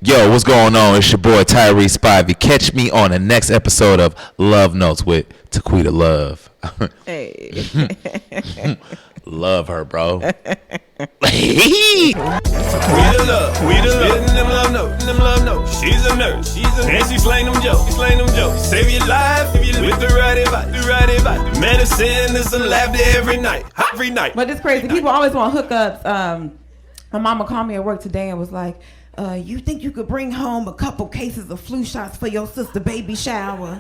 Yo, what's going on? It's your boy Tyrhee Spivey. Catch me on the next episode of Love Notes with Taquita Love. Hey. Love her, bro. We the love notes. She's a nurse. And she slang them jokes. Save your life if you live the right advice. Medicine and some laughter every night. But it's crazy. People always want hookups. My mama called me at work today and was like, you think you could bring home a couple cases of flu shots for your sister baby shower?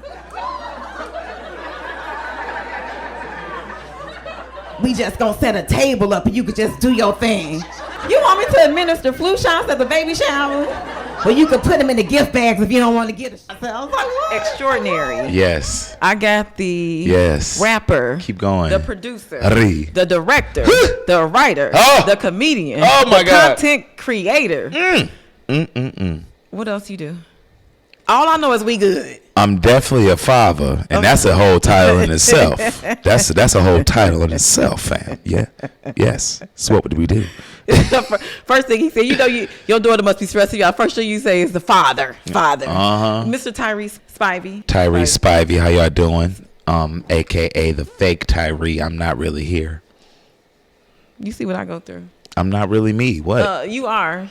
We just gonna set a table up and you could just do your thing. You want me to administer flu shots at the baby shower? Well, you could put them in the gift bags if you don't want to get it. I was like, what? Extraordinary. Yes. I got the rapper. Keep going. The producer. The director. The writer. The comedian. Oh my God. Content creator. What else you do? All I know is we good. I'm definitely a father, and that's a whole title in itself. That's a whole title in itself, fam. Yeah, yes. So what do we do? First thing he said, your daughter must be stressing you out. First thing you say is the father. Mr. Tyrhee Spivey. Tyrhee Spivey, how y'all doing? AKA the fake Tyrhee. I'm not really here. You see what I go through. I'm not really me. What? You are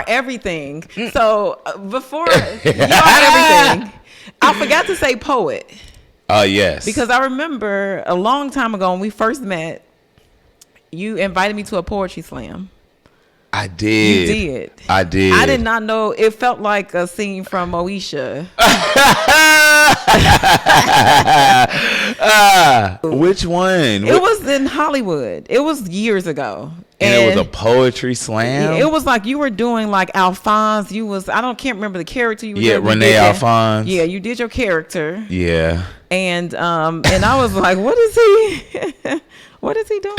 everything. So before you are everything, I forgot to say poet. Yes. Because I remember a long time ago when we first met, you invited me to a poetry slam. I did. You did. I did. I did not know. It felt like a scene from Moesha. Which one? It was in Hollywood. It was years ago. And it was a poetry slam? It was like you were doing like Alphonse. Can't remember the character you were doing. Renee Alphonse. Yeah, you did your character. Yeah. And I was like, what is he? What is he doing?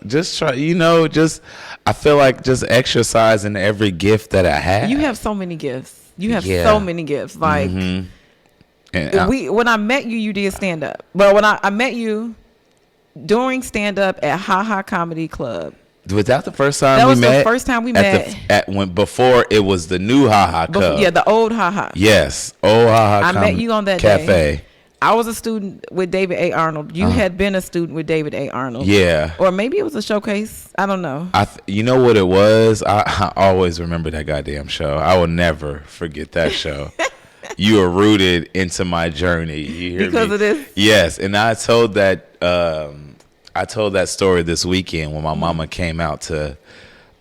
Just try, I feel like just exercising every gift that I have. You have so many gifts. So many gifts. Like, when I met you, you did stand up. But when I met you during stand up at Ha Ha Comedy Club. Was that the first time we met? That was the first time we met. Before it was the new Ha Ha Club. Yeah, the old Ha Ha. Yes, old Ha Ha. I met you on that cafe. Day. I was a student with David A. Arnold. You had been a student with David A. Arnold. Yeah. Or maybe it was a showcase. I don't know. You know what it was? I always remember that goddamn show. I will never forget that show. You are rooted into my journey. You hear because me? Of this? Yes. And I told that story this weekend when my mama came out to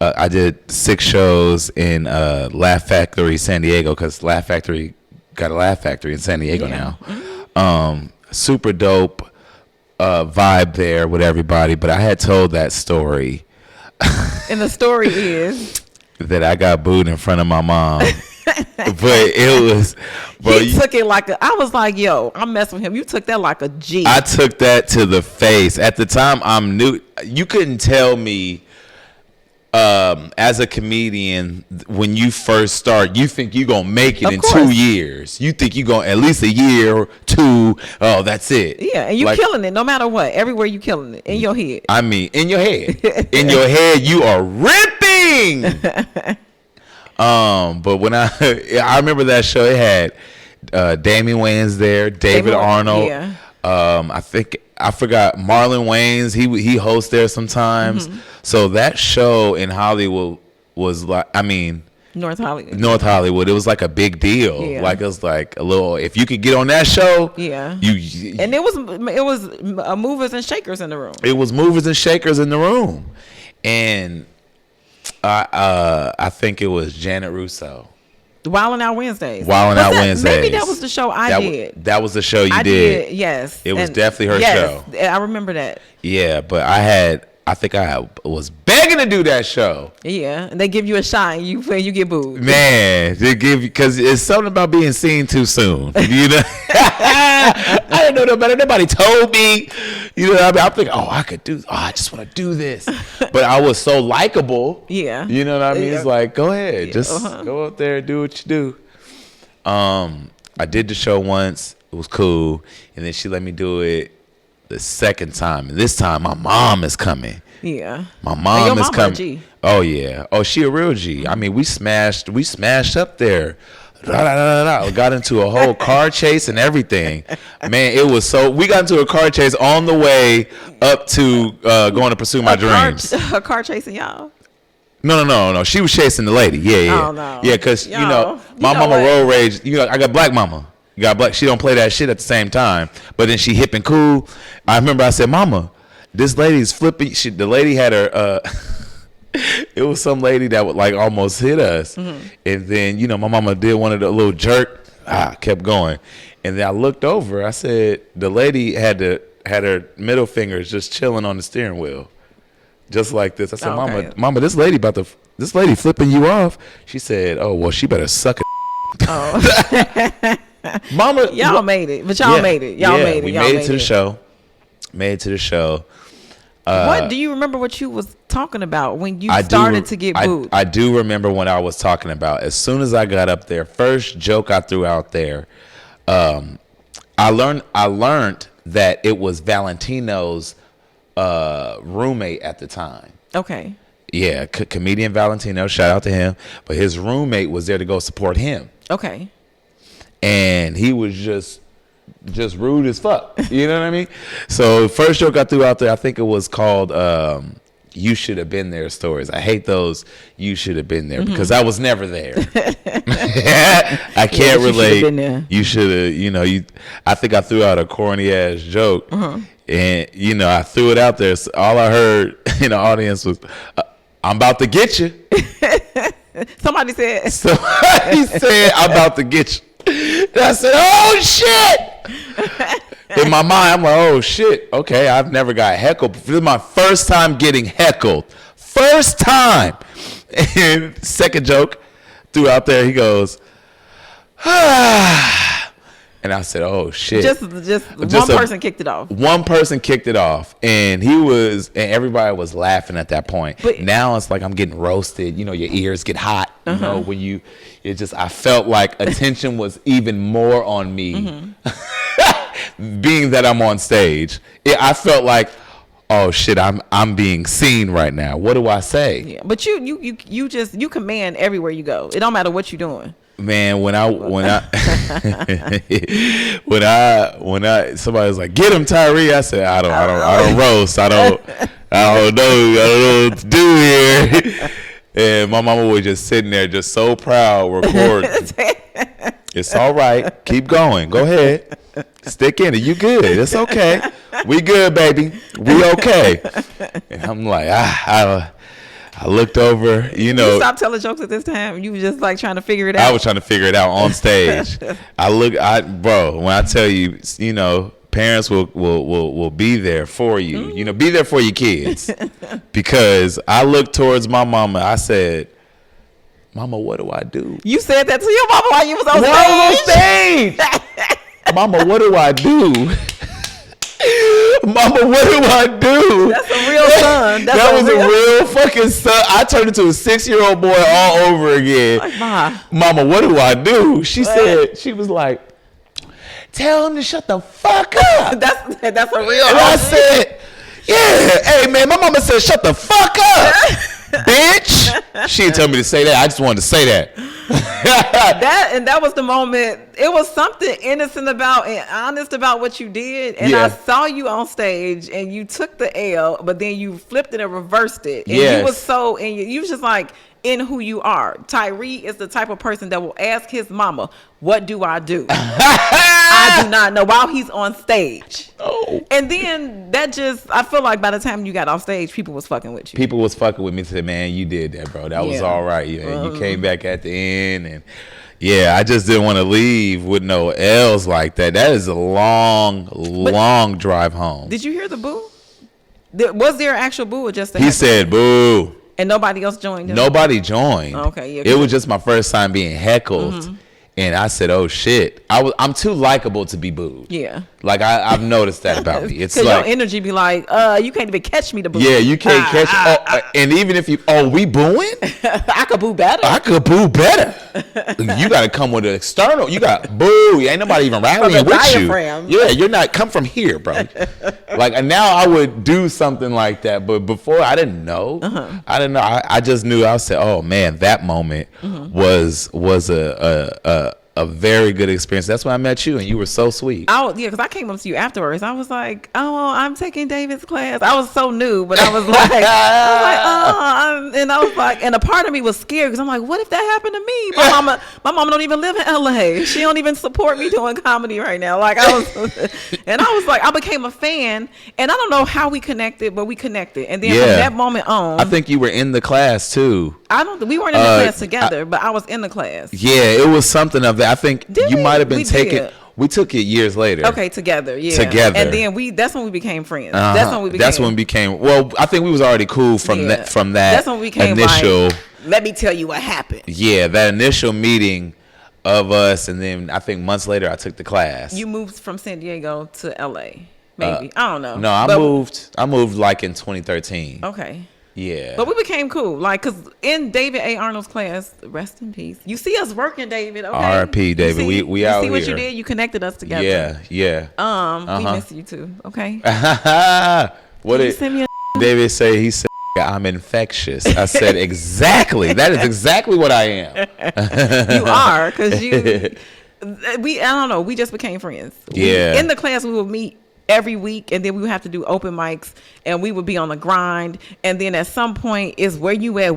I did 6 shows in Laugh Factory, San Diego, because Laugh Factory got a Laugh Factory in San Diego now. Super dope vibe there with everybody, but I had told that story. And the story is that I got booed in front of my mom. But it was, bro, he took it like I was like, yo, I'm messing with him. You took that like a G. I took that to the face. At the time, I'm new. You couldn't tell me as a comedian, when you first start, you think you're going to make it in 2 years. You think you're going to at least a year or 2. Oh, that's it. Yeah, and you're killing it no matter what. Everywhere you killing it. In your head. I mean, in your head. In your head, you are ripping. But when I remember that show, it had Damian Wayans there, David Arnold. Yeah. I forgot Marlon Wayans. He hosts there sometimes. Mm-hmm. So that show in Hollywood was like, North Hollywood. It was like a big deal. Yeah. Like it was like a little. If you could get on that show, yeah. And it was movers and shakers in the room. It was movers and shakers in the room, and I think it was Janet Russo. Wildin' Out Wednesdays. Maybe that was the show I did. That was the show you did. Yes. It was definitely her show. I remember that. Yeah, but I think I was begging to do that show. Yeah, and they give you a shot and you get booed. Man, they give you, because it's something about being seen too soon. You know, I didn't know no better. Nobody told me. You know, what I mean, I'm thinking, I could do. I just want to do this. But I was so likable. Yeah. You know what I mean? Yeah. It's like, go ahead, just go up there and do what you do. I did the show once. It was cool, and then she let me do it the second time, and this time my mom is coming. Yeah. My mom is coming. G. Oh yeah. Oh, she a real G. I mean, we smashed up there. Got into a whole car chase and everything. Man, it was so. We got into a car chase on the way up to going to pursue my dreams. A car chasing y'all. No. She was chasing the lady. Yeah. Oh, no. Yeah, because my mama road rage. I got black mama. You got black. She don't play that shit at the same time. But then she hip and cool. I remember I said, "Mama, this lady's flipping." The lady had her. It was some lady that would like almost hit us, and then my mama did one of the little jerk. Kept going, and then I looked over. I said the lady had her middle fingers just chilling on the steering wheel, just like this. I said, "Mama, this lady flipping you off." She said, "Oh well, she better suck it." Oh. Mama, y'all made it, but y'all made it. Y'all made it. We made it to the show. Made it to the show. What do you remember what you was talking about when you started to get booed? I do remember what I was talking about. As soon as I got up there, first joke I threw out there, I learned that it was Valentino's roommate at the time. Okay. Yeah, comedian Valentino, shout out to him. But his roommate was there to go support him. Okay. And he was just rude as fuck. You know what I mean? So first joke I threw out there, I think it was called "You Should Have Been There" stories. I hate those "You Should Have Been There" because I was never there. I can't relate. You should have, I think I threw out a corny ass joke, and I threw it out there. So all I heard in the audience was, "I'm about to get you." Somebody said, "I'm about to get you." And I said, "Oh shit!" In my mind, I'm like, "Oh shit! Okay, I've never got heckled. This is my first time getting heckled. First time." And second joke, threw out there. He goes, and I said, "Oh shit!" Just one person kicked it off. One person kicked it off, and everybody was laughing at that point. But now it's like I'm getting roasted. Your ears get hot. When I felt like attention was even more on me, being that I'm on stage. I felt like, oh shit, I'm being seen right now. What do I say? Yeah, but you command everywhere you go. It don't matter what you're doing. Man, when I somebody was like, "Get him, Tyrhee," I said, I don't roast. I don't know what to do here. And my mama was just sitting there, just so proud, recording. It's all right. Keep going. Go ahead. Stick in it. You good. It's okay. We good, baby. We okay. And I'm like, I looked over, You stopped telling jokes at this time. You were just like trying to figure it out. I was trying to figure it out on stage. Bro, when I tell you, parents will be there for you. Be there for your kids. Because I looked towards my mama. I said, "Mama, what do I do?" You said that to your mama while you was on stage. Mama, what do I do? Mama, what do I do? That's a real son. That was a real fucking son. I turned into a 6-year-old boy all over again. Like, Mama, what do I do? She said, she was like, "Tell him to shut the fuck up." That's a real. And I said, "Yeah, hey man, my mama said shut the fuck up, bitch." She didn't tell me to say that. I just wanted to say that. That was the moment. It was something innocent about and honest about what you did. And I saw you on stage and you took the L, but then you flipped it and reversed it. And you was you was just like in who you are. Tyrhee is the type of person that will ask his mama, "What do I do?" I do not know, while he's on stage. Oh. And then I feel like by the time you got off stage, people was fucking with you. People was fucking with me and said, "Man, you did that, bro. That was all right. You came back at the end." And I just didn't want to leave with no L's like that. That is a long drive home. Did you hear the boo? Was there an actual boo or just He said boo. And nobody else joined him? Nobody joined. Okay, yeah. It was just my first time being heckled. And I said, "Oh shit." I'm too likable to be booed. Yeah. Like I've noticed that about me. It's like your energy be like, you can't even catch me to boo. Yeah, you can't catch. And even if you, we booing? I could boo better. You got to come with an external. You got boo. Ain't nobody even rallying with diaphragm. you. Yeah, you're not. Come from here, bro. Like, and now I would do something like that, but before I didn't know. I didn't know. I just knew. I said, oh man, that moment was a very good experience. That's when I met you, and you were so sweet. Because I came up to you afterwards. I was like, "Oh, I'm taking David's class." I was so new, but I was like, and a part of me was scared because I'm like, "What if that happened to me?" My mama don't even live in LA. She don't even support me doing comedy right now. Like I was like, I became a fan, and I don't know how we connected, but we connected, and then from that moment on, I think you were in the class too. We weren't in the class together, but I was in the class. Yeah, it was something of that. I think you might have been taking. We took it years later. Okay, together, yeah. Together, and then that's when we became friends. That's when we became. Well, I think we was already cool from that. From that. That's when we became initial. Like, let me tell you what happened. Yeah, that initial meeting of us, and then I think months later I took the class. You moved from San Diego to LA, maybe. I don't know. No, I moved like in 2013. Okay. Yeah. But we became cool. Like, because in David A. Arnold's class, rest in peace. You see us working, David, okay? R.I.P. David. We out here. You see what you did? You connected us together. Yeah. We miss you too, okay? What did David say? He said, I'm infectious. I said, exactly. That is exactly what I am. You are, because I don't know, we just became friends. Yeah. In the class, we would meet every week, and then we would have to do open mics, and we would be on the grind, and then at some point it's where you at,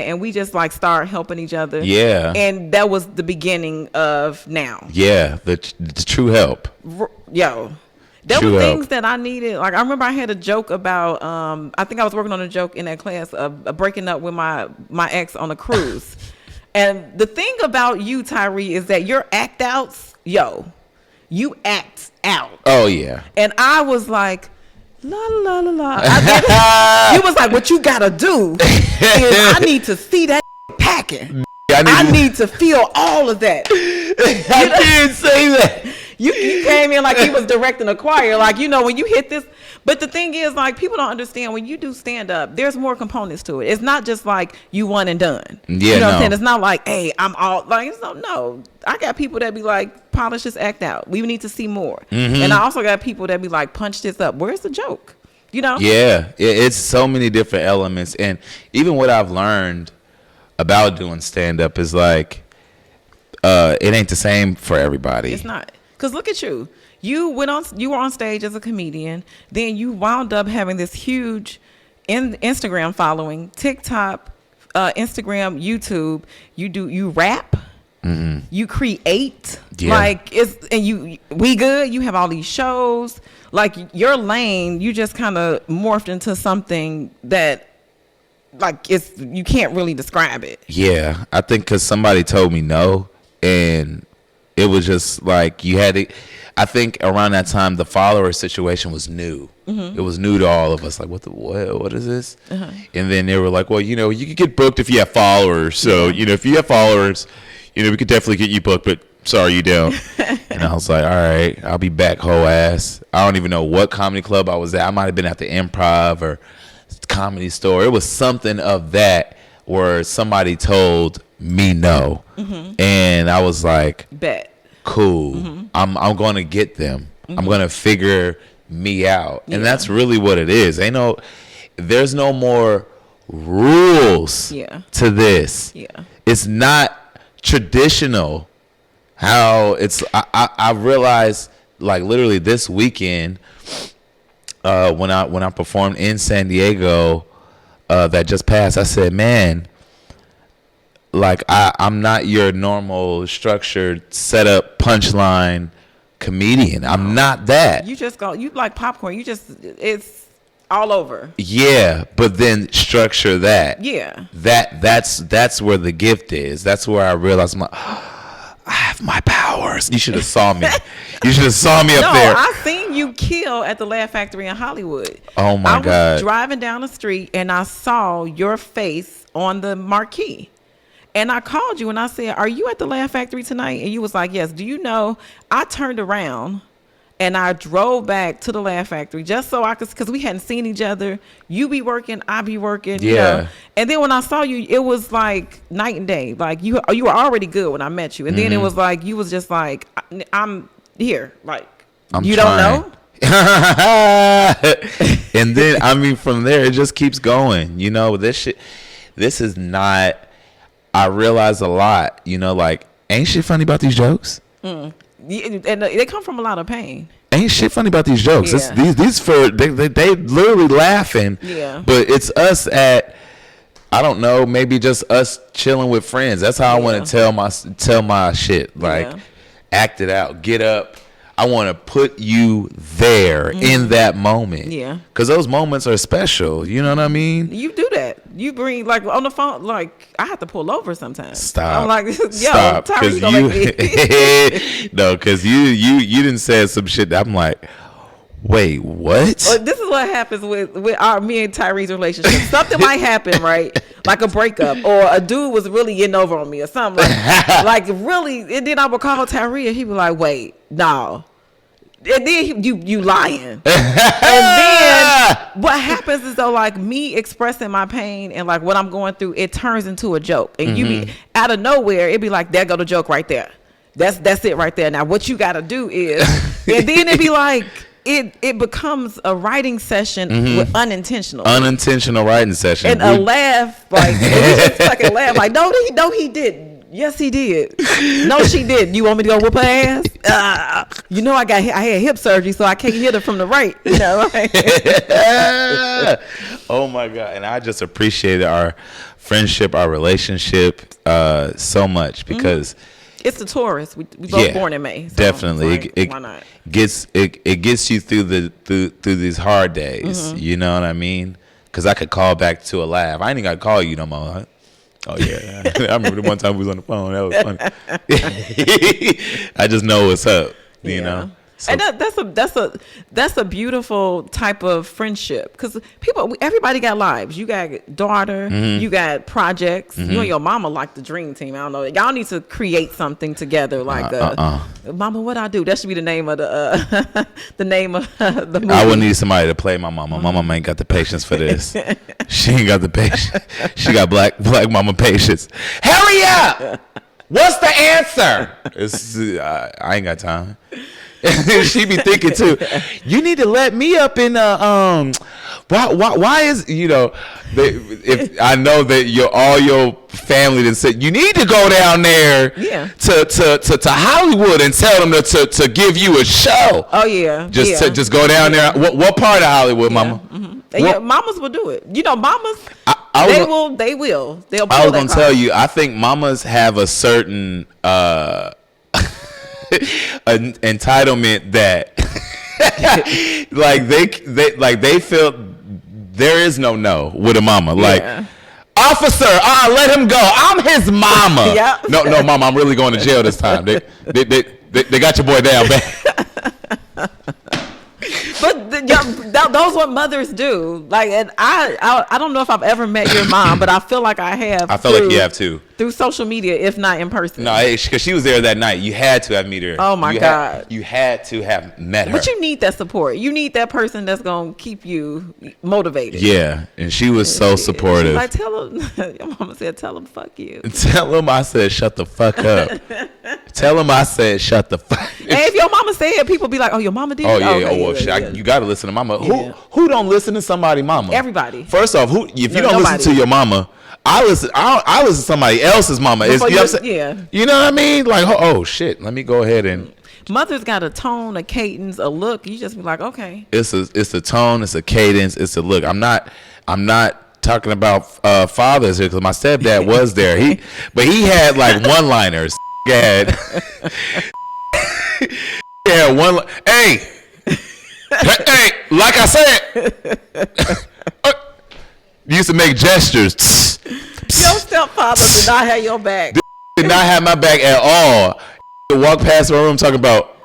and we just like start helping each other. Yeah. And that was the beginning of now. Yeah, the true help. There were things that I needed. Like I remember I had a joke about I think I was working on a joke in that class of breaking up with my ex on a cruise. And the thing about you, Tyrhee, is that your act outs, you act out. Oh yeah. And I was like, la la la la. You was like, what you gotta do is I need to see that packing. I need to feel all of that. I did say that. You came in like he was directing a choir, like, when you hit this. But the thing is, like, people don't understand when you do stand up, there's more components to it. It's not just like you one and done. Yeah, you know what I'm saying? It's not like, hey, I'm all like, no. I got people that be like, polish this act out. We need to see more. And I also got people that be like, punch this up. Where's the joke? Yeah, it's so many different elements, and even what I've learned about doing stand up is like, it ain't the same for everybody. It's not. Because look at you. You were on stage as a comedian. Then you wound up having this huge Instagram following, TikTok, Instagram, YouTube. You rap. You create. Like we good. You have all these shows. Like your lane, you just kind of morphed into something that like you can't really describe it. Yeah, I think because somebody told me no, and it was just like you had to. I think around that time the follower situation was new. It was new to all of us. Like what is this? And then they were like, well, you could get booked if you have followers. So if you have followers, we could definitely get you booked. But sorry, you don't. And I was like, all right, I'll be back, whole ass. I don't even know what comedy club I was at. I might have been at the Improv or Comedy Store. It was something of that where somebody told me no, and I was like, bet. Cool. I'm going to get them. I'm going to figure me out. And that's really what it is. There's no more rules to this. Yeah. It's not traditional how it's, I realized like literally this weekend, when I performed in San Diego, that just passed, I said, man, like I'm not your normal structured setup punchline comedian. I'm not that. You like popcorn. It's all over. Yeah, but then structure that. Yeah. That's where the gift is. That's where I realized I have my powers. You should have saw me. You should have saw me up there. No, I seen you kill at the Laugh Factory in Hollywood. Oh my God. I was driving down the street and I saw your face on the marquee. And I called you and I said, are you at the Laugh Factory tonight? And you was like, yes. Do you know, I turned around And I drove back to the Laugh Factory just so I could, because we hadn't seen each other. You be working, I be working. Yeah. You know? And then when I saw you, it was like night and day. Like you were already good when I met you. And then it was like, you was just like, I'm here. Like, you don't know? And then, I mean, from there, it just keeps going. You know, this is not, I realize a lot, you know, like, ain't shit funny about these jokes? And they come from a lot of pain. Ain't shit funny about these jokes. Yeah. They literally laughing. Yeah. But it's us at, I don't know, maybe just us chilling with friends. That's how I want to tell my shit. Like, act it out, get up. I want to put you there in that moment. Yeah. Because those moments are special. You know what I mean? You do that. You bring, like, on the phone, like, I have to pull over sometimes. Stop. I'm like, yo, stop. Tyrhee gonna make me. No, because you didn't say some shit that I'm like, wait, what? Well, this is what happens with me and Tyree's relationship. Something might happen, right? Like a breakup, or a dude was really getting over on me, or something like really. And then I would call Tyree, and he was like, "Wait, no." And then you lying. And then what happens is though, like me expressing my pain and like what I'm going through, it turns into a joke, and you be out of nowhere, it'd be like, "There go the joke right there. That's it right there." Now what you got to do is, and then it'd be like. It becomes a writing session with unintentional writing session, and a laugh, like just fucking laugh, like no he didn't. Yes he did. No she did. You want me to go whoop her ass? You know I had hip surgery, so I can't hit her from the right. You know. Oh my God! And I just appreciated our friendship, our relationship, so much because. It's the Taurus. We both born in May. So definitely, like, why not? It gets you through through these hard days. You know what I mean? Because I could call back to a laugh. I ain't got to call you no more. Huh? Oh yeah, I remember the one time we was on the phone. That was funny. I just know what's up. You know. So, and that's a beautiful type of friendship because everybody got lives. You got daughter, you got projects. You and your mama like the dream team. I don't know. Y'all need to create something together. Like, Mama, what I do? That should be the name of the the movie. I would need somebody to play my mama. My mama ain't got the patience for this. She ain't got the patience. She got black mama patience. Hurry up! What's the answer? I ain't got time. She be thinking too. You need to let me up in why is if I know that all your family then said you need to go down there to Hollywood and tell them to give you a show. Oh yeah. Just go down there. What part of Hollywood, Mama? Mamas will do it. You know, mamas they will. They'll pull I was gonna tell you, I think mamas have a certain an entitlement that they feel there is no with a mama. Like, officer, let him go. I'm his mama. Yep. No, mama, I'm really going to jail this time. They got your boy down bad. But those what mothers do. Like, and I don't know if I've ever met your mom, but I feel like I have. I feel like you have too. Through social media, if not in person. No, because she was there that night. You had to have met her. Oh my God. You had to have met her. But you need that support. You need that person that's gonna keep you motivated. Yeah, and she was so supportive. She's like, tell him. Your mama said, "Tell him, fuck you." Tell him I said, "Shut the fuck up." Tell him I said, "Shut the fuck." Hey, if your mama said it, people be like, "Oh, your mama did." Oh yeah. Okay, you got to listen to mama. Yeah. Who don't listen to somebody mama? Everybody. First off, if you don't listen to your mama, I listen to somebody else's mama. You know what I mean? Like, oh shit, let me go ahead and. Mother's got a tone, a cadence, a look. You just be like, okay. It's a tone, it's a cadence, it's a look. I'm not talking about fathers here because my stepdad was there. He had like one-liners. Hey, like I said, used to make gestures. Your stepfather did not have your back. Did not have my back at all. Walk past my room talking about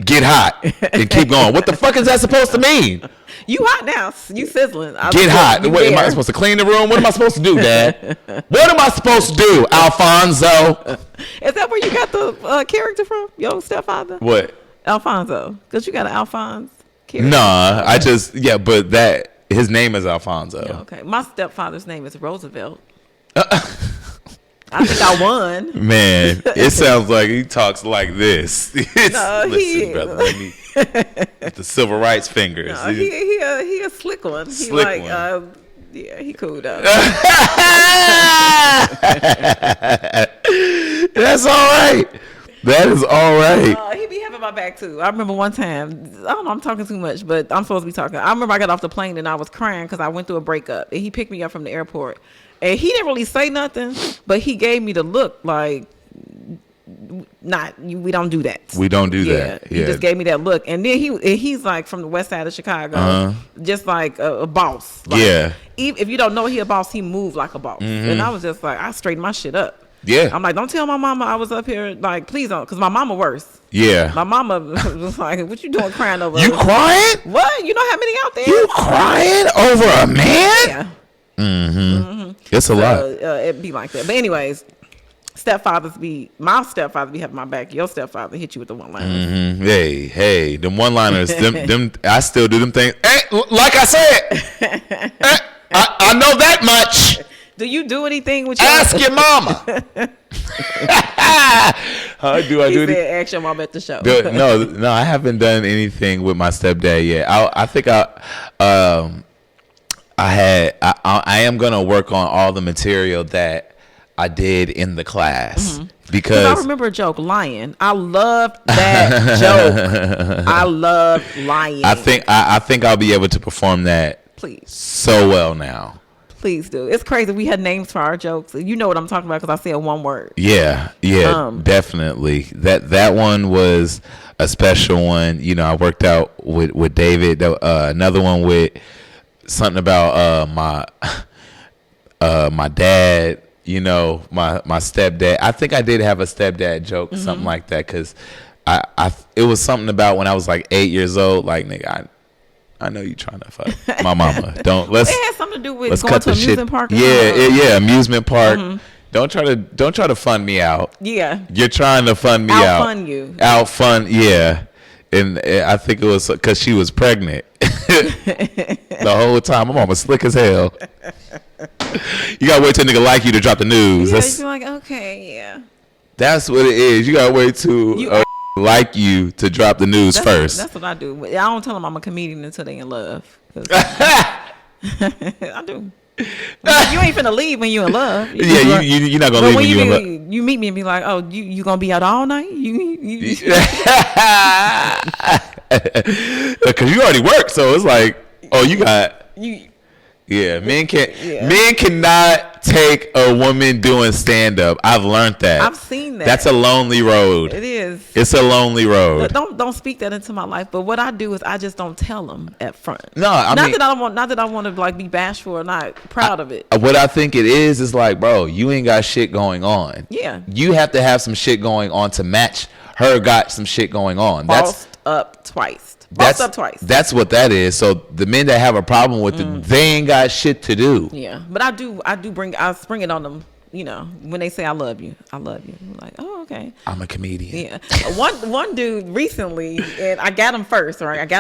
get hot and keep going. What the fuck is that supposed to mean? You hot now. You sizzling. Get hot. What, am I supposed to clean the room? What am I supposed to do, Dad? What am I supposed to do, Alfonso? Is that where you got the character from? Your stepfather? What? Alfonso, because you got an Alphonse. Nah, but his name is Alfonso. Yeah, okay, my stepfather's name is Roosevelt. I think I won. Man, it sounds like he talks like this. No, Listen, brother, let me the civil rights fingers. No, he a slick one. Slick one. Yeah, he cool though. That's all right. That is all right. He be having my back too. I remember one time, I don't know, I'm talking too much, but I'm supposed to be talking. I remember I got off the plane and I was crying because I went through a breakup. And he picked me up from the airport. And he didn't really say nothing, but he gave me the look like, we don't do that. We don't do that. He just gave me that look. And then he's like from the west side of Chicago, just like a boss. Like, if you don't know he a boss, he moved like a boss. Mm-hmm. And I was just like, I straightened my shit up. Yeah. I'm like, don't tell my mama I was up here. Like, please don't. Because my mama worse. Yeah. My mama was like, what you doing crying over? You crying? What? You know how many out there? You crying over a man? Yeah. Mm-hmm. It's a lot. It'd be like that. But anyways, my stepfathers be having my back. Your stepfather hit you with the one-liners. Mm-hmm. Hey, them one-liners, them I still do them things. Hey, like I said, I know that much. Do you do anything with your... Ask your mama. How do I do it? Ask your mama at the show. No, I haven't done anything with my stepdad yet. I think I am gonna work on all the material that I did in the class. Mm-hmm. Because I remember a joke, lying. I loved that joke. I love lying. I think I'll be able to perform that. Please. So well now. Please do. It's crazy. We had names for our jokes. You know what I'm talking about because I said one word. Yeah, definitely. That one was a special one. You know, I worked out with David. Another one with something about my dad. You know, my stepdad. I think I did have a stepdad joke, something like that, because it was something about when I was like 8 years old. Like, nigga, I know you trying to fuck my mama. It had something to do with going to amusement park. Yeah, amusement park. Mm-hmm. Don't try to fun me out. Yeah, you're trying to fun me out. Out-fun you. Out-fun, yeah. And I think it was because she was pregnant the whole time. My mama slick as hell. You gotta wait till a nigga like you to drop the news. Yeah, you're like, okay, yeah. That's what it is. You gotta wait till like you to drop the news first. That's what I do. I don't tell them I'm a comedian until they in love. I do. You ain't finna leave when you in love. You're not gonna leave when you in love. You meet me and be like, oh, you gonna be out all night? Because you already work, so it's like, oh, you got you. Yeah, men cannot take a woman doing stand up. I've learned that. I've seen that. That's a lonely road. It is. It's a lonely road. Don't speak that into my life. But what I do is I just don't tell them at front. No, not that I want to like be bashful or not proud of it. What I think it is like, bro, you ain't got shit going on. Yeah. You have to have some shit going on to match her got some shit going on. Bossed up twice. That's what that is. So the men that have a problem with it, they ain't got shit to do. Yeah, but I spring it on them. You know, when they say I love you. I'm like, oh, okay. I'm a comedian. Yeah. One dude recently, and I got him first. Right, and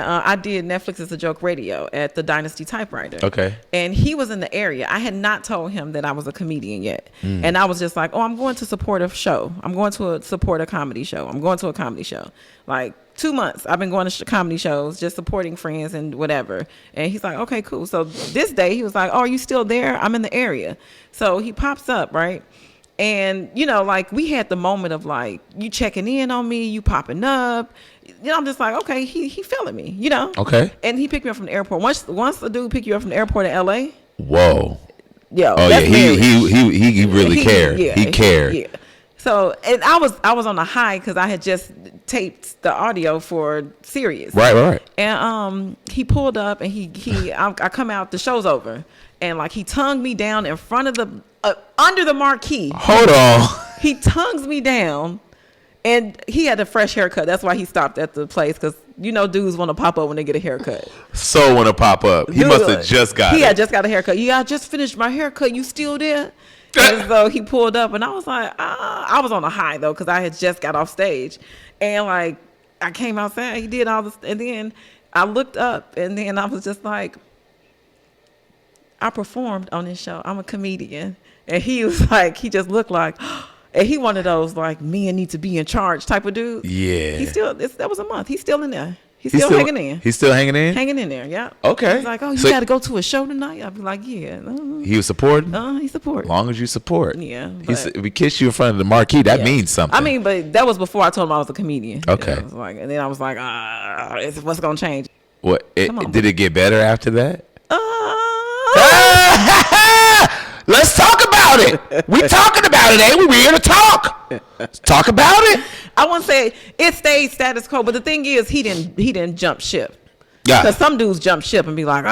I did Netflix as a Joke radio at the Dynasty Typewriter. Okay. And he was in the area. I had not told him that I was a comedian yet, and I was just like, oh, I'm going to support a show. I'm going to support a comedy show. I'm going to a comedy show. Like 2 months, I've been going to comedy shows, just supporting friends and whatever. And he's like, okay, cool. So this day he was like, oh, are you still there? I'm in the area. So he pops up, right? And, you know, like we had the moment of like, you checking in on me, you popping up. You know, I'm just like, okay, he feeling me, you know? Okay. And he picked me up from the airport. Once a dude pick you up from the airport in L.A. Whoa. Yo, oh, yeah, he really cared. He cared. Yeah. So, and I was on a high because I had just taped the audio for Sirius. Right. And he pulled up and I come out, the show's over, and like he tongued me down in front of the under the marquee. Hold on. He tongues me down, and he had a fresh haircut. That's why he stopped at the place, because you know dudes want to pop up when they get a haircut. So want to pop up. He must have just got. He had just got a haircut. Yeah, I just finished my haircut. You still there? And so he pulled up, and I was like, I was on a high though, because I had just got off stage, and like I came outside, he did all this, and then I looked up, and then I was just like, I performed on this show. I'm a comedian, and he was like, he just looked like. And he one of those like men need to be in charge type of dude. Yeah. He still that was a month. He's still in there. He's still hanging in. He's still hanging in? Hanging in there, yeah. Okay. He's like, oh, you got to go to a show tonight? I'd be like, yeah. He was supporting? He supported. As long as you support. Yeah. If we kiss you in front of the marquee, that means something. I mean, but that was before I told him I was a comedian. Okay. I was like, and then I was like, what's going to change? What? Did it get better after that? Let's talk about it. We talking about it, ain't we? We're here to talk. Let's talk about it. I wouldn't say it stayed status quo, but the thing is, he didn't jump ship. Yeah. Because some dudes jump ship and be like,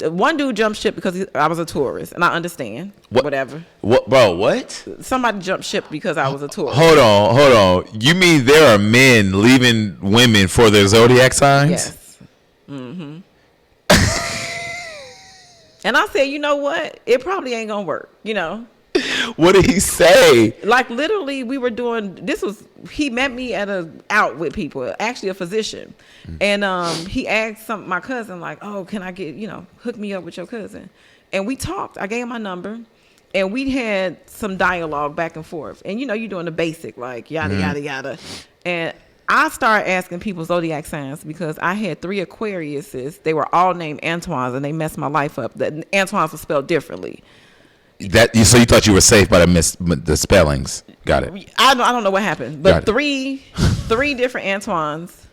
one dude jumped ship because I was a tourist, and I understand. Whatever. What, bro? What? Somebody jumped ship because I was a tourist. Hold on. You mean there are men leaving women for their zodiac signs? Yes. Mm-hmm. And I said, you know what? It probably ain't gonna work. You know. What did he say? Like literally, we were doing. He met me out with people. Actually, a physician, and he asked my cousin like, "Oh, can I get hook me up with your cousin?" And we talked. I gave him my number, and we had some dialogue back and forth. And you're doing the basic like yada yada yada, and I started asking people zodiac signs because I had 3 Aquariuses. They were all named Antoines, and they messed my life up. The Antoines were spelled differently. So you thought you were safe by the spellings. Got it. I don't know what happened, but three different Antoines.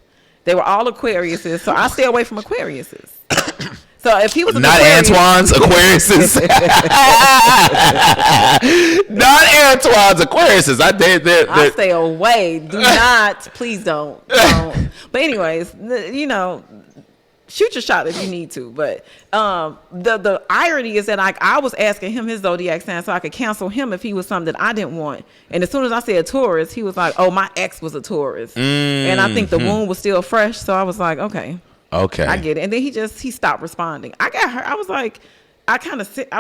They were all Aquariuses, so I stay away from Aquariuses. So if he was not Antoine's Aquariuses, not Antoine's Aquariuses, I stay away. Do not, please don't. But anyways, shoot your shot if you need to. But the irony is that I was asking him his zodiac sign so I could cancel him if he was something that I didn't want. And as soon as I said Taurus, he was like, "Oh, my ex was a Taurus," and I think the wound was still fresh. So I was like, "Okay." Okay. I get it. And then he stopped responding. I got hurt. I was like, I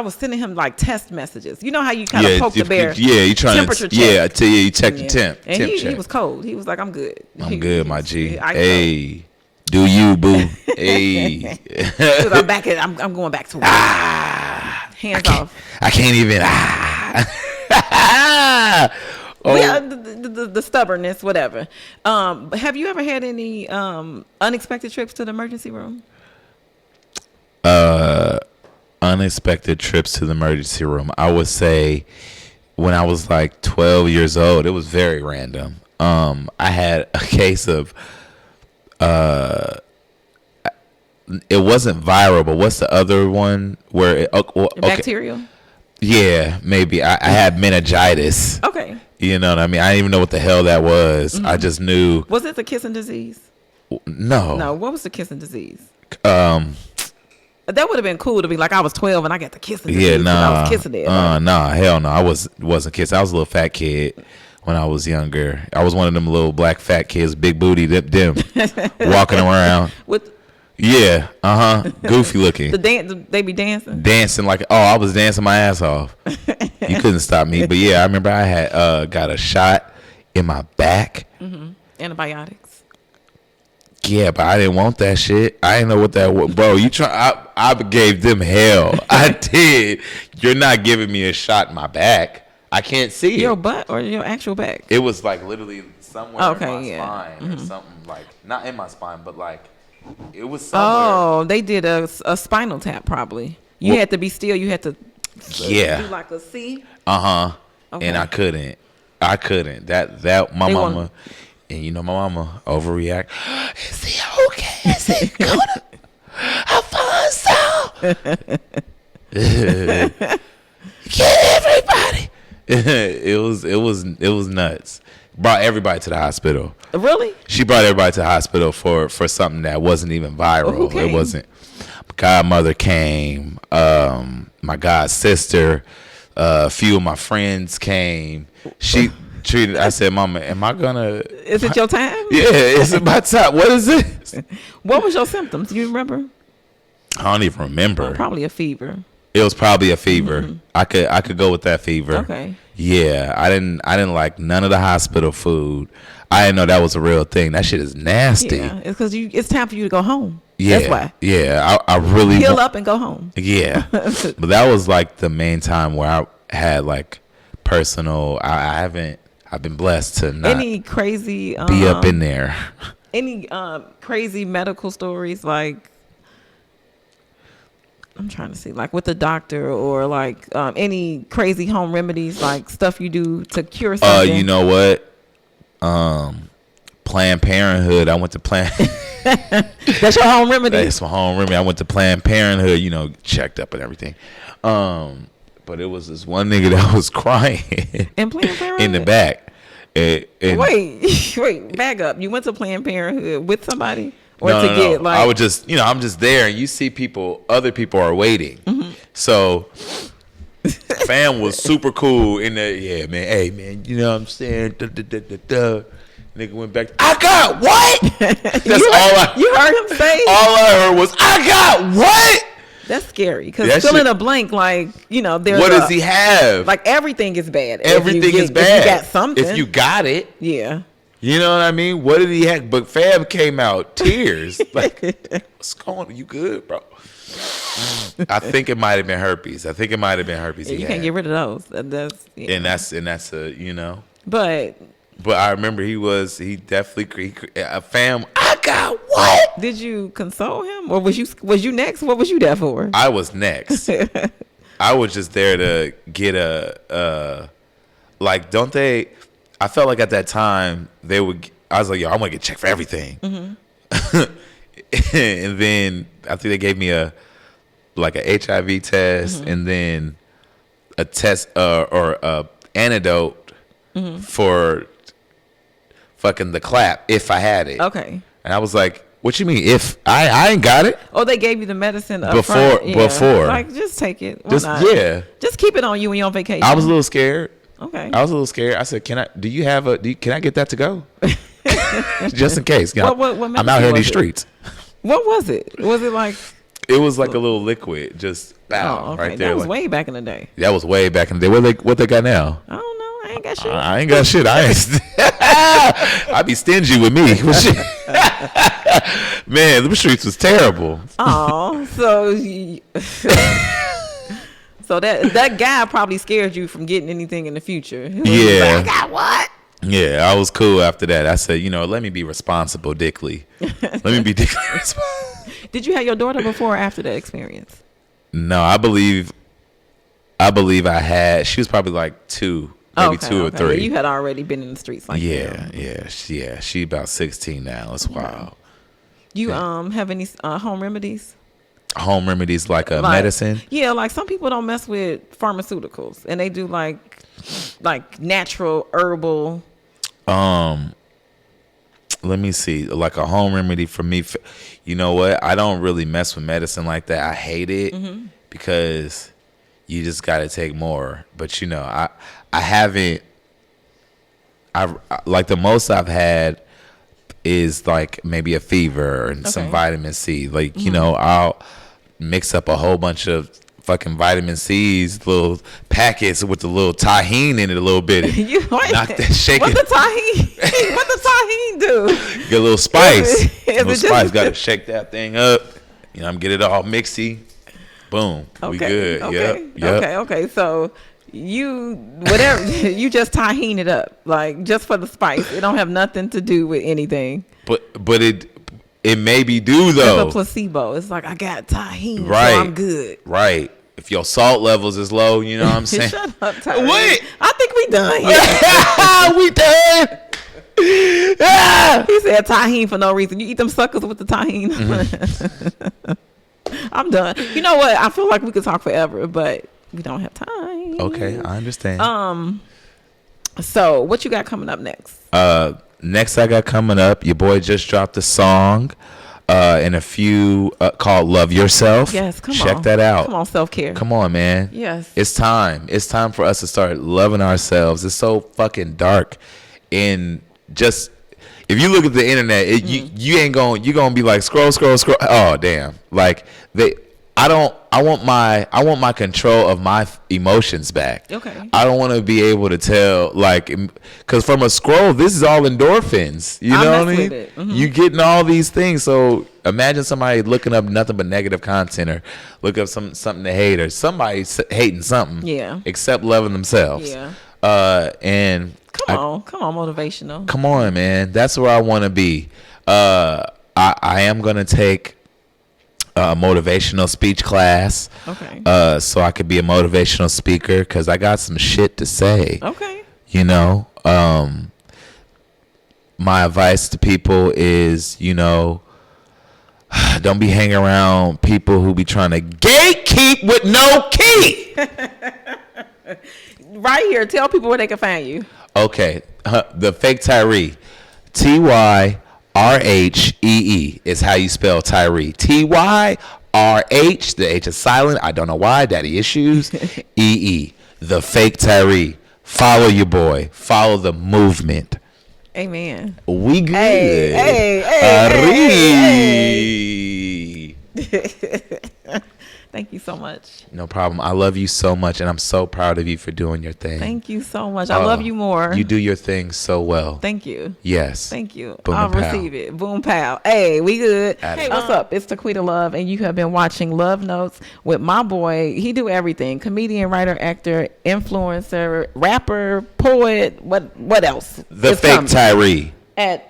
was sending him like test messages. You know how you kind of poke the bear? Yeah, you trying temperature to check. Yeah, I tell you check the temp. And temp he was cold. He was like, I'm good. I'm good, my G. Hey, do you, boo? Hey. I'm going back to work. Hands off. I can't even. Oh. Yeah, the stubbornness, whatever. Have you ever had any unexpected trips to the emergency room? Unexpected trips to the emergency room. I would say when I was like 12 years old, it was very random. I had a case of it wasn't viral, but what's the other one where bacterial? Yeah, maybe. I had meningitis. Okay. You know what I mean? I didn't even know what the hell that was. I just knew. Was it the kissing disease? No. No. What was the kissing disease? That would have been cool to be like I was 12 and I got the kissing disease. Yeah, nah. I was kissing it. Nah, hell no. I wasn't kissing. I was a little fat kid when I was younger. I was one of them little black fat kids, big booty, them walking around. Yeah, goofy looking. They be dancing? Dancing like, I was dancing my ass off. You couldn't stop me. But yeah, I remember I had got a shot in my back. Antibiotics. Yeah, but I didn't want that shit. I didn't know what that was. Bro, I gave them hell. I did. You're not giving me a shot in my back. I can't see your butt or your actual back? It was like literally somewhere in my spine or something, like not in my spine, but like it was somewhere. Oh, they did a spinal tap probably. You had to be still. You had to do like a C. Okay. And I couldn't. That my mama, and my mama overreact. Is he okay? Is he good? Alfonso. Get everybody. It was nuts. Brought everybody to the hospital. Really? She brought everybody to the hospital for something that wasn't even viral. Who came? It wasn't. My godmother came. My god sister. A few of my friends came. She treated. I said, "Mama, am I gonna? Is it your time? Yeah, it's my time. What is this? What was your symptoms? Do you remember? I don't even remember. Probably a fever. It was probably a fever. I could go with that fever. Okay. Yeah, I didn't like none of the hospital food. I didn't know that was a real thing. That shit is nasty. Yeah, it's because it's time for you to go home. Yeah, that's why. Yeah, I really heal up and go home. Yeah, but that was like the main time where I had like personal. I've been blessed to not any crazy be up in there. Any crazy medical stories like. I'm trying to see, like with the doctor or like any crazy home remedies, like stuff you do to cure something. You know what? Planned Parenthood. I went to Planned. That's your home remedy. That's my home remedy. I went to Planned Parenthood. You know, checked up and everything. But it was this one nigga that was crying in Planned Parenthood in the back. Wait, back up. You went to Planned Parenthood with somebody? Or no. Like, I would just, I'm just there, and you see other people are waiting. So, fam was super cool in the, yeah, man, hey, man, you know what I'm saying? Nigga went back, I got what? That's you heard him say? All I heard was, I got what? That's scary, because fill in a blank, like, there's what does he have? Like, everything is bad. Everything is bad. If you got something. If you got it. Yeah. You know what I mean? What did he have? But fam came out tears. Like, what's going on? You good, bro? I think it might have been herpes. Yeah, you can't get rid of those. That's and that's a But I remember he definitely a fam. I got what? Did you console him, or was you next? What was you there for? I was next. I was just there to get don't they? I felt like at that time I was like, yo, I'm gonna get checked for everything. And then I think they gave me a HIV test and then a test or a antidote for fucking the clap if I had it. Okay. And I was like, what you mean if I ain't got it? Oh, they gave you the medicine up before. Front? Yeah. Before. Like, just take it. Why just not? Yeah. Just keep it on you when you're on vacation. I was a little scared. Okay. I was a little scared. I said, can I get that to go? Just in case. What I'm out here in these streets. What was it? Was it like? It was like a little liquid, just right there. That was way back in the day. That was way back in the day. What they got now? I don't know. I ain't got shit. I ain't got shit. I be stingy with me. Man, them streets was terrible. Oh, so that guy probably scared you from getting anything in the future. Yeah. Like, I got what? Yeah, I was cool after that. I said, let me be responsible, Dickley. Let me be Dickley responsible. Did you have your daughter before or after that experience? No, I believe I had. She was probably like 2, maybe 2 or 3. Yeah, you had already been in the streets like that. Yeah. She about 16 now. It's wild. You have any home remedies? Home remedies like medicine? Yeah, like some people don't mess with pharmaceuticals and they do like natural herbal. Let me see. Like a home remedy for me. You know what? I don't really mess with medicine like that. I hate it because you just got to take more. But I haven't. Like the most I've had is like maybe a fever and some vitamin C. Like I'll mix up a whole bunch of fucking vitamin C's, little packets with the little Tyrhee in it a little bit. Knock that, shake it. What the Tyrhee do? Get a little spice. Got to shake that thing up. I'm get it all mixy. Boom. We good. Yep. Okay. So you just Tyrhee it up, like just for the spice. It don't have nothing to do with anything. But it maybe do though. It's a placebo. It's like I got Tyrhee, right? So I'm good. Right. If your salt levels is low, you know what I'm saying? Shut up, Tyrhee. Wait. I think we done. We done. He said Tyrhee for no reason. You eat them suckers with the Tyrhee. I'm done. You know what? I feel like we could talk forever, but we don't have time. Okay, I understand. So what you got coming up next? Next I got coming up, your boy just dropped a song in a few called Love Yourself. Yes, come on. Check that out. Come on, self-care. Come on, man. Yes. It's time. It's time for us to start loving ourselves. It's so fucking dark. And just, if you look at the internet, you ain't going, you're going to be like, scroll. Oh, damn. Like, I I want my control of my emotions back. Okay. I don't want to be able to tell, like, because from a scroll, this is all endorphins. You know what I mean? Mm-hmm. You getting all these things. So imagine somebody looking up nothing but negative content, or look up something to hate, or somebody hating something. Yeah. Except loving themselves. Yeah. And come on, motivational. Come on, man. That's where I want to be. I am gonna take a motivational speech class. Okay. So I could be a motivational speaker, because I got some shit to say. Okay. You know, my advice to people is, you know, don't be hanging around people who be trying to gatekeep with no key. Right here. Tell people where they can find you. Okay. The fake Tyrhee. Tyrhee is how you spell Tyrhee. Tyrh. The H is silent. I don't know why. Daddy issues. The fake Tyrhee. Follow your boy. Follow the movement. Amen. We good. Hey. Thank you so much. No problem. I love you so much, and I'm so proud of you for doing your thing. Thank you so much. I love you more. You do your thing so well. Thank you. Yes. Thank you. Boom I'll and pow. receive it. Boom pow. Hey, we good. Hey, what's up? It's Taquita Love, and you have been watching Love Notes with my boy. He do everything: comedian, writer, actor, influencer, rapper, poet. What else? The fake Tyrhee. At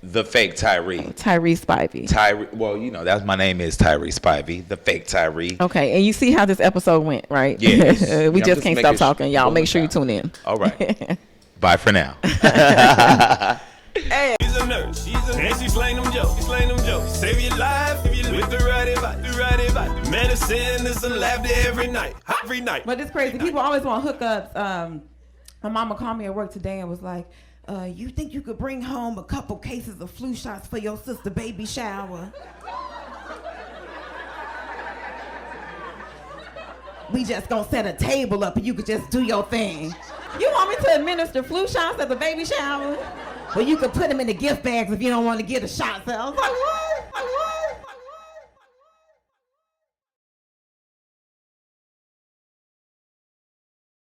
The fake Tyrhee. Tyrhee Spivey. Well, you know, that's my name is Tyrhee Spivey. The fake Tyrhee. Okay, and you see how this episode went, right? Yes. We Yeah, just can't stop talking. Y'all make sure you tune tune in. All right. Bye for now. Hey. She's a nurse, and she slang them jokes, Save your life if you with the right advice, Medicine and some laughter every night. But it's crazy. People always want hookups. My mama called me at work today and was like, you think you could bring home a couple cases of flu shots for your sister baby shower? We just gonna set a table up and you could just do your thing. You want me to administer flu shots at the baby shower? Well, you could put them in the gift bags if you don't want to get a shot. So I was like, what?